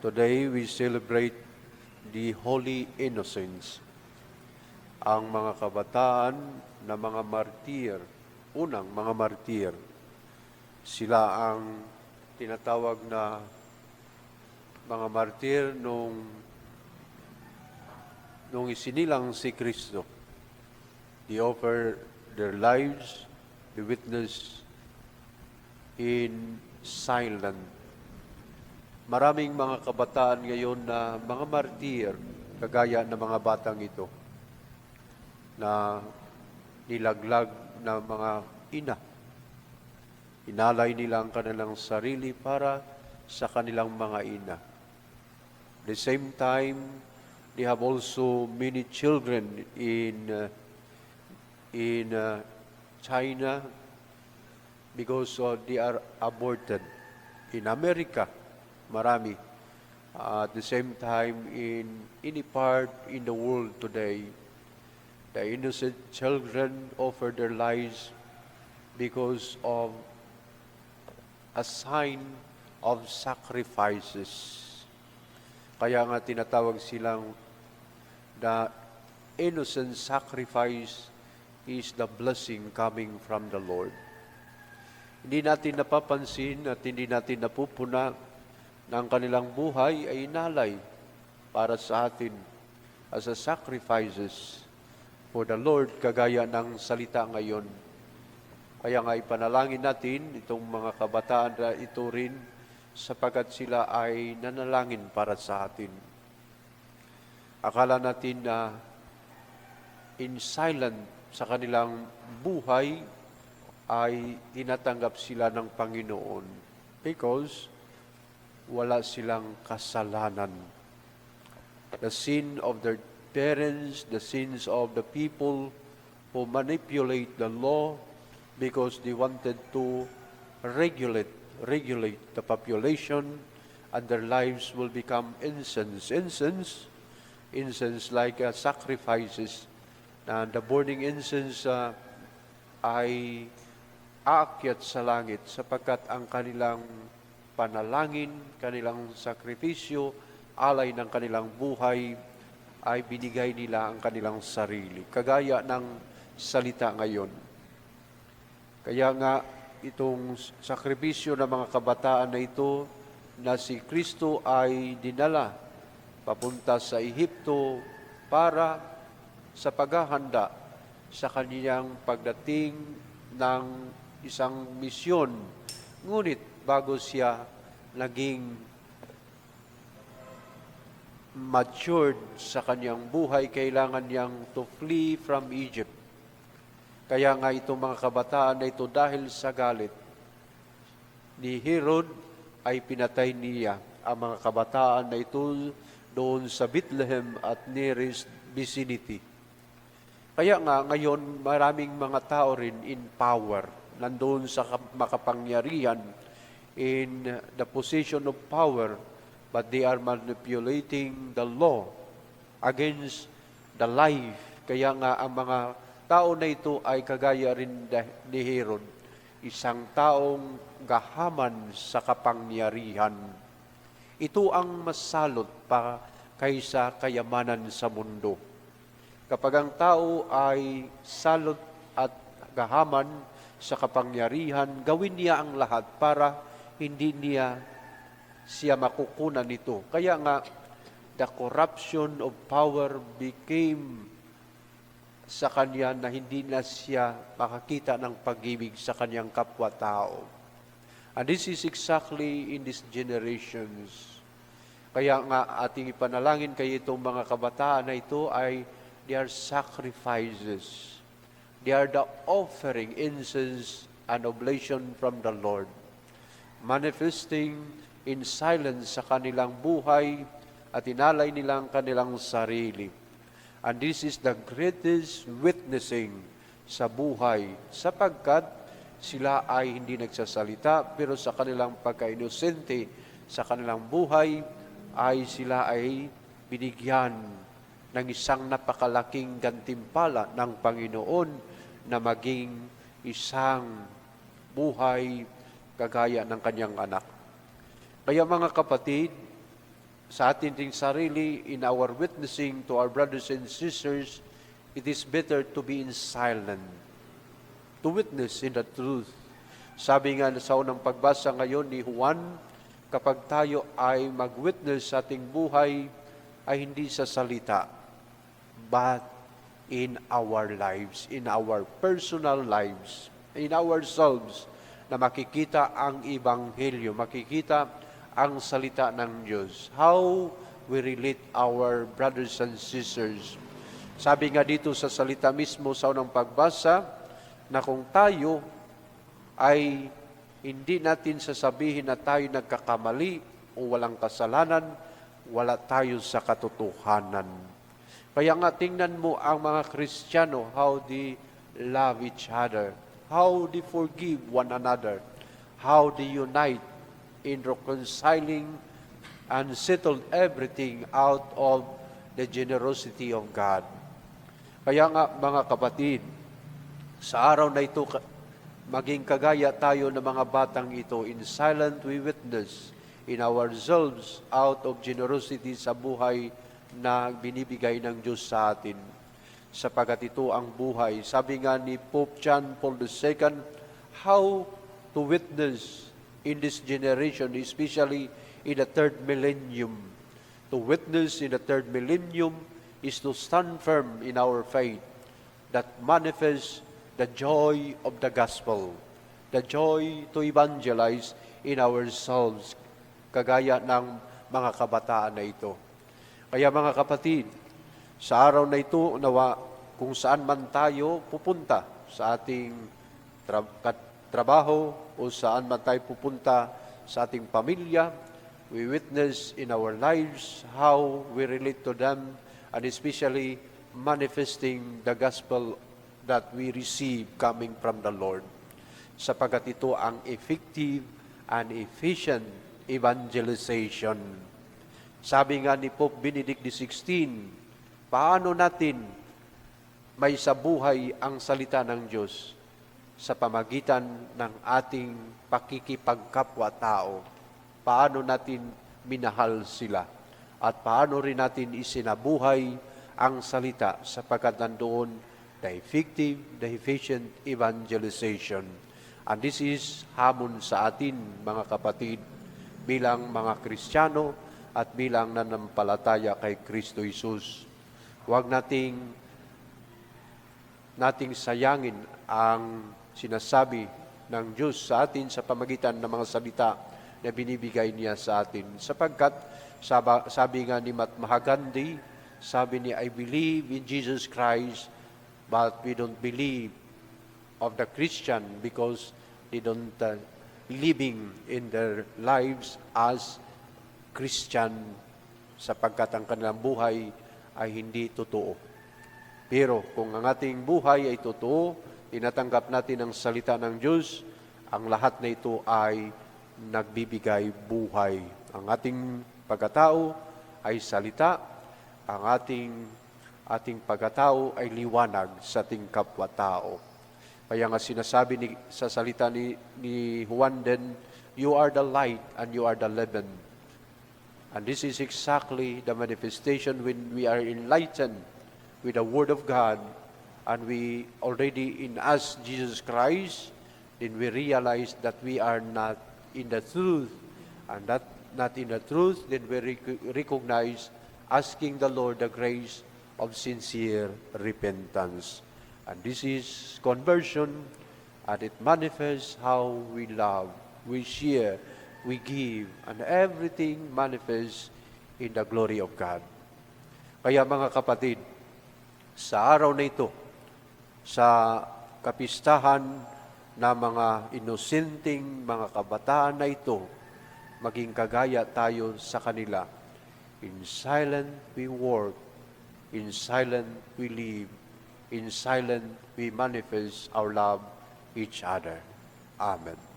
Today we celebrate the Holy Innocents, ang mga kabataan na mga martir, unang mga martir. Sila ang tinatawag na mga martir nung isinilang si Kristo. They offer their lives, they witness in silence. Maraming mga kabataan ngayon na mga martir, kagaya ng mga batang ito, na nilaglag na mga ina. Inalay nila ang kanilang sarili para sa kanilang mga ina. At the same time, they have also many children in China because they are aborted. In America, marami. At the same time, in any part in the world today, the innocent children offer their lives because of a sign of sacrifices. Kaya nga tinatawag silang the innocent sacrifice is the blessing coming from the Lord. Hindi natin napapansin at hindi natin napupuna na ang kanilang buhay ay inalay para sa atin as a sacrifices for the Lord, kagaya ng salita ngayon. Kaya nga ipanalangin natin itong mga kabataan na ito rin sapagkat sila ay nanalangin para sa atin. Akala natin na in silent sa kanilang buhay ay tinatanggap sila ng Panginoon because wala silang kasalanan. The sin of their parents, the sins of the people who manipulate the law because they wanted to regulate the population, and their lives will become incense like sacrifices. And the burning incense ay aakyat sa langit sapagkat ang kanilang panalangin, kanilang sakripisyo, alay ng kanilang buhay, ay binigay nila ang kanilang sarili. Kagaya ng salita ngayon. Kaya nga, itong sakripisyo ng mga kabataan na ito, na si Kristo ay dinala papunta sa Ehipto para sa paghahanda sa kaniyang pagdating ng isang misyon. Ngunit, bago siya naging matured sa kanyang buhay, kailangan niyang to flee from Egypt. Kaya nga itong mga kabataan na ito, dahil sa galit ni Herod, ay pinatay niya ang mga kabataan na ito doon sa Bethlehem at nearest vicinity. Kaya nga ngayon maraming mga tao rin in power, nandoon sa makapangyarihan, in the position of power, but they are manipulating the law against the life. Kaya nga ang mga tao na ito ay kagaya rin ni Herod, isang taong gahaman sa kapangyarihan. Ito ang masalot pa kaysa kayamanan sa mundo. Kapag ang tao ay salot at gahaman sa kapangyarihan, gawin niya ang lahat para hindi siya makukunan nito. Kaya nga, the corruption of power became sa kanya na hindi na siya makakita ng pag-ibig sa kanyang kapwa-tao. And this is exactly in these generations. Kaya nga, ating ipanalangin kayo itong mga kabataan na ito ay they are sacrifices. They are the offering, incense, and oblation from the Lord, manifesting in silence sa kanilang buhay at inalay nilang kanilang sarili. And this is the greatest witnessing sa buhay sapagkat sila ay hindi nagsasalita pero sa kanilang pagka-inosente sa kanilang buhay ay sila ay binigyan ng isang napakalaking gantimpala ng Panginoon na maging isang buhay kagaya ng kanyang anak. Kaya mga kapatid, sa atin ding sarili, in our witnessing to our brothers and sisters, it is better to be in silent, to witness in the truth. Sabi nga sa unang pagbasa ngayon ni Juan, kapag tayo ay mag-witness sa ating buhay, ay hindi sa salita, but in our lives, in our personal lives, in ourselves, na makikita ang Ebanghelyo, makikita ang salita ng Diyos. How we relate our brothers and sisters. Sabi nga dito sa salita mismo sa unang pagbasa, na kung tayo ay hindi natin sasabihin na tayo nagkakamali o walang kasalanan, wala tayo sa katotohanan. Kaya nga tingnan mo ang mga Kristiyano, how they love each other, how they forgive one another, how they unite in reconciling and settled everything out of the generosity of God. Kaya nga mga kapatid, sa araw na ito, maging kagaya tayo ng mga batang ito, in silent we witness in ourselves out of generosity sa buhay na binibigay ng Diyos sa atin. Sapagat ito ang buhay. Sabi nga ni Pope John Paul II, how to witness in this generation, especially in the third millennium. To witness in the third millennium is to stand firm in our faith that manifests the joy of the gospel, the joy to evangelize in ourselves, kagaya ng mga kabataan na ito. Kaya mga kapatid, sa araw na ito, nawa kung saan man tayo pupunta sa ating trabaho o saan man tayo pupunta sa ating pamilya, we witness in our lives how we relate to them, and especially manifesting the gospel that we receive coming from the Lord. Sapagat ito ang effective and efficient evangelization. Sabi nga ni Pope Benedict XVI, paano natin may sabuhay ang salita ng Diyos sa pamagitan ng ating pakikipagkapwa-tao? Paano natin minahal sila? At paano rin natin isinabuhay ang salita sapagkat nandoon the effective, the efficient evangelization. And this is hamon sa atin, mga kapatid, bilang mga Kristiyano at bilang nanampalataya kay Kristo Jesus. Huwag nating sayangin ang sinasabi ng Diyos sa atin sa pamagitan ng mga salita na binibigay niya sa atin. Sapagkat, sabi nga ni Mahatma Gandhi, sabi niya, I believe in Jesus Christ, but we don't believe of the Christian because they don't living in their lives as Christian, sapagkat ang kanilang buhay ay hindi totoo. Pero kung ang ating buhay ay totoo, tinatanggap natin ang salita ng Diyos, ang lahat na ito ay nagbibigay buhay. Ang ating pagkatao ay salita, ang ating pagkatao ay liwanag sa ating kapwa-tao. Kaya nga sinasabi sa salita ni Juan din, you are the light and you are the leaven. And this is exactly the manifestation when we are enlightened with the Word of God and we already in us, Jesus Christ, then we realize that we are not in the truth. And that not in the truth, then we recognize asking the Lord the grace of sincere repentance. And this is conversion, and it manifests how we love, we share, we give, and everything manifests in the glory of God. Kaya mga kapatid, sa araw na ito, sa kapistahan na mga inosenteng mga kabataan na ito, maging kagaya tayo sa kanila. In silent we work, in silent we live, in silent we manifest our love each other. Amen.